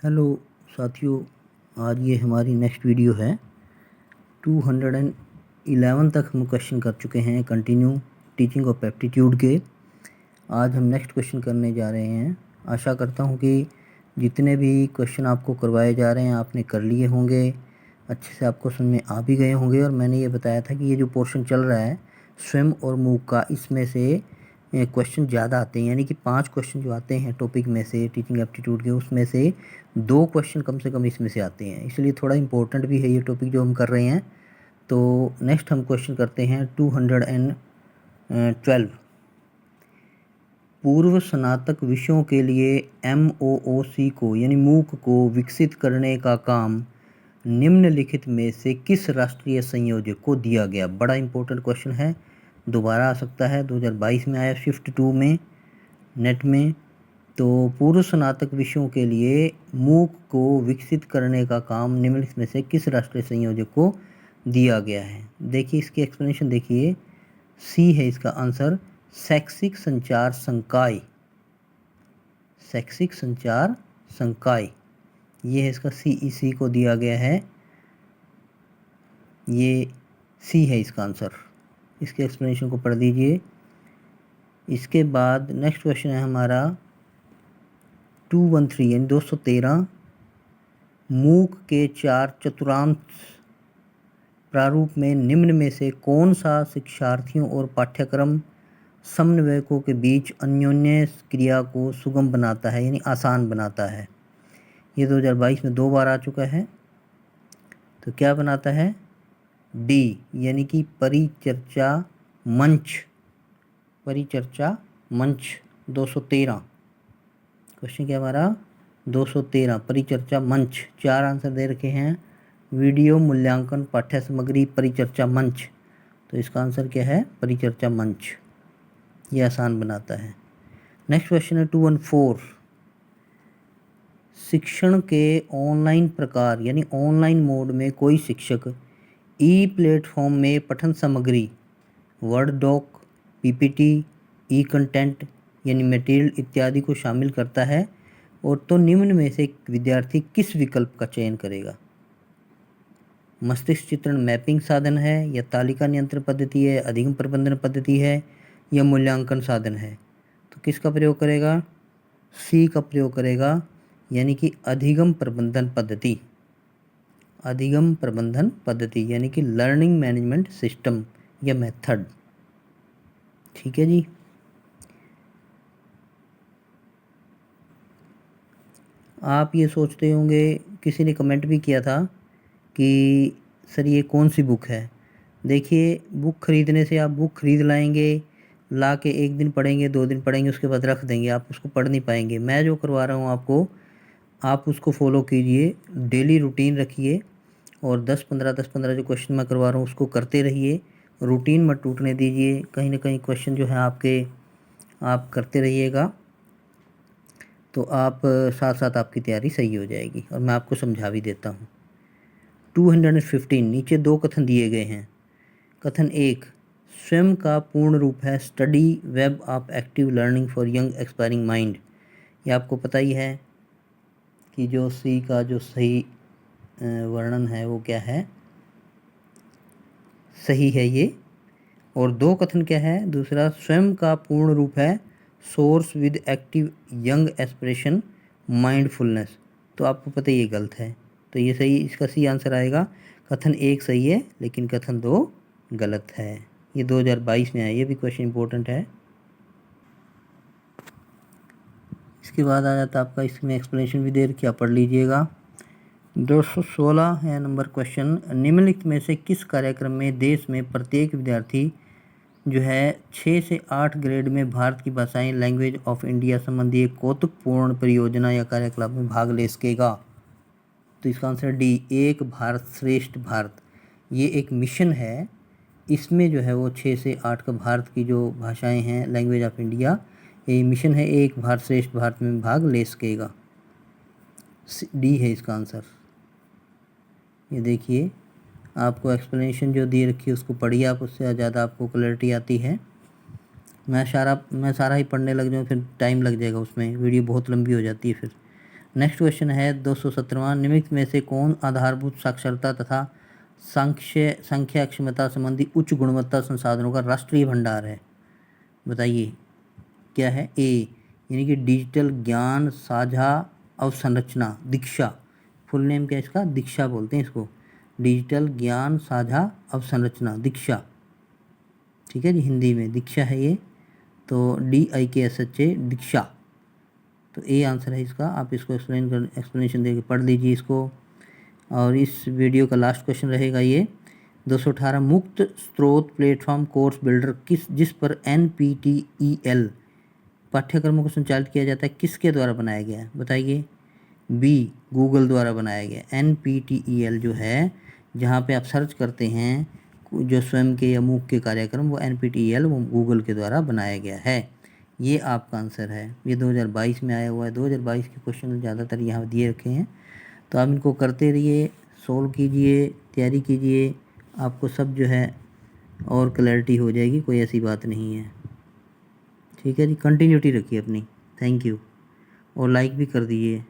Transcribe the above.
Hello साथियों, आज ये हमारी नेक्स्ट वीडियो है। 211 तक हम क्वेश्चन कर चुके हैं कंटिन्यू टीचिंग ऑफ एप्टीट्यूड के। आज हम नेक्स्ट क्वेश्चन करने जा रहे हैं। आशा करता हूँ कि जितने भी क्वेश्चन आपको करवाए जा रहे हैं आपने कर लिए होंगे, अच्छे से आपको समझ में आ भी गए होंगे। और मैंने ये बताया था कि ये जो पोर्शन चल रहा है स्वयं और मूक का, इसमें से क्वेश्चन ज़्यादा आते हैं, यानी कि 5 क्वेश्चन जो आते हैं टॉपिक में से टीचिंग एप्टीट्यूड के, उसमें से 2 क्वेश्चन कम से कम इसमें से आते हैं। इसलिए थोड़ा इम्पोर्टेंट भी है ये टॉपिक जो हम कर रहे हैं। तो नेक्स्ट हम क्वेश्चन करते हैं 212। पूर्व स्नातक विषयों के लिए MOOC को यानी मूक को विकसित करने का काम निम्नलिखित में से किस राष्ट्रीय संयोजक को दिया गया। बड़ा इंपॉर्टेंट क्वेश्चन है, दोबारा आ सकता है। 2022 में आया, शिफ्ट 2 में नेट में। तो पूर्व स्नातक विषयों के लिए मूक को विकसित करने का काम निम्नलिखित में से किस राष्ट्रीय संयोजक को दिया गया है। देखिए इसकी एक्सप्लेनेशन देखिए, सी है इसका आंसर, शैक्षिक संचार संकाय। शैक्षिक संचार संकाय ये है इसका, CEC को दिया गया है, ये सी है इसका आंसर। इसके एक्सप्लेनेशन को पढ़ दीजिए। इसके बाद नेक्स्ट क्वेश्चन है हमारा 213 यानी 213। मूक के 4 चतुर्थांश प्रारूप में निम्न में से कौन सा शिक्षार्थियों और पाठ्यक्रम समन्वयकों के बीच अन्योन्य क्रिया को सुगम बनाता है यानी आसान बनाता है। ये 2022 में 2 बार आ चुका है। तो क्या बनाता है? डी यानी कि परिचर्चा मंच। परिचर्चा मंच 213 क्वेश्चन क्या हमारा 213 परिचर्चा मंच। 4 आंसर दे रखे हैं, वीडियो मूल्यांकन पाठ्य सामग्री परिचर्चा मंच। तो इसका आंसर क्या है? परिचर्चा मंच। ये आसान बनाता है। नेक्स्ट क्वेश्चन है 214। शिक्षण के ऑनलाइन प्रकार यानी ऑनलाइन मोड में कोई शिक्षक ई प्लेटफॉर्म में पठन सामग्री वर्ड डॉक, PPT, ई कंटेंट यानी मटेरियल इत्यादि को शामिल करता है और तो निम्न में से विद्यार्थी किस विकल्प का चयन करेगा। मस्तिष्क चित्रण मैपिंग साधन है, या तालिका नियंत्रण पद्धति है, अधिगम प्रबंधन पद्धति है, या मूल्यांकन साधन है। तो किसका प्रयोग करेगा? सी का प्रयोग करेगा, यानी कि अधिगम प्रबंधन पद्धति। अधिगम प्रबंधन पद्धति यानी कि लर्निंग मैनेजमेंट सिस्टम या मेथड। ठीक है जी। आप ये सोचते होंगे, किसी ने कमेंट भी किया था कि सर ये कौन सी बुक है। देखिए, बुक खरीदने से आप बुक खरीद लाएंगे, ला के 1 दिन पढ़ेंगे, 2 दिन पढ़ेंगे, उसके बाद रख देंगे, आप उसको पढ़ नहीं पाएंगे। मैं जो करवा रहा हूँ आपको, आप उसको फॉलो कीजिए, डेली रूटीन रखिए और 10-15 जो क्वेश्चन मैं करवा रहा हूँ उसको करते रहिए। रूटीन मत टूटने दीजिए, कहीं ना कहीं क्वेश्चन जो है आपके आप करते रहिएगा, तो आप साथ साथ आपकी तैयारी सही हो जाएगी। और मैं आपको समझा भी देता हूँ। 215 नीचे 2 कथन दिए गए हैं। कथन 1 स्वयं का पूर्ण रूप है study web of active learning for young expiring mind. ये आपको पता ही है कि जो सी का जो सही वर्णन है वो क्या है, सही है ये। और 2 कथन क्या है? दूसरा, स्वयं का पूर्ण रूप है source with active young aspiration mindfulness. तो आपको पता है ये गलत है, तो ये सही, इसका सी आंसर आएगा। कथन 1 सही है लेकिन कथन 2 गलत है। ये 2022 में आया, ये भी क्वेश्चन इंपॉर्टेंट है। इसके बाद आ जाता है आपका, इसमें एक्सप्लेनेशन भी दे रखी, आप पढ़ लीजिएगा। 216 है नंबर क्वेश्चन। निम्नलिखित में से किस कार्यक्रम में देश में प्रत्येक विद्यार्थी जो है 6 से 8 ग्रेड में भारत की भाषाएं लैंग्वेज ऑफ इंडिया संबंधी एक कौतुकपूर्ण परियोजना या कार्यकलाप में भाग ले सकेगा। तो इसका आंसर डी, एक भारत श्रेष्ठ भारत। ये एक मिशन है, इसमें जो है वो 6 से 8 का भारत की जो भाषाएं हैं लैंग्वेज ऑफ इंडिया, ये मिशन है, एक भारत श्रेष्ठ भारत में भाग ले सकेगा। डी है इसका आंसर। ये देखिए, आपको एक्सप्लेनेशन जो दी रखी है उसको पढ़िए आप, उससे ज़्यादा आपको क्लैरिटी आती है। मैं सारा ही पढ़ने लग जाऊँ फिर टाइम लग जाएगा उसमें, वीडियो बहुत लंबी हो जाती है फिर। नेक्स्ट क्वेश्चन है 217वां, निम्नलिखित में से कौन आधारभूत साक्षरता तथा संख्या क्षमता संबंधी उच्च गुणवत्ता संसाधनों का राष्ट्रीय भंडार है? बताइए क्या है? ए यानी कि डिजिटल ज्ञान साझा अवसंरचना दीक्षा। फुल नेम क्या है इसका? दीक्षा बोलते हैं इसको, डिजिटल ज्ञान साझा अवसंरचना दीक्षा। ठीक है जी, हिंदी में दीक्षा है ये, तो DIKSHA दीक्षा। तो ए आंसर है इसका। आप इसको एक्सप्लेनेशन दे के पढ़ लीजिए इसको। और इस वीडियो का लास्ट क्वेश्चन रहेगा ये 218, मुक्त स्रोत प्लेटफॉर्म कोर्स बिल्डर जिस पर NPTEL पाठ्यक्रमों को संचालित किया जाता है किसके द्वारा बनाया गया है? बताइए। बी गूगल द्वारा बनाया गया। NPTEL जो है, जहाँ पे आप सर्च करते हैं जो स्वयं के या मूक के कार्यक्रम, वो NPTEL वो गूगल के द्वारा बनाया गया है। ये आपका आंसर है। ये 2022 में आया हुआ है। 2022 के क्वेश्चन ज़्यादातर यहाँ दिए रखे हैं, तो आप इनको करते रहिए, सोल्व कीजिए, तैयारी कीजिए, आपको सब जो है और क्लैरिटी हो जाएगी, कोई ऐसी बात नहीं है। ठीक है जी, कंटिन्यूटी रखिए अपनी। थैंक यू, और लाइक भी कर दीजिए।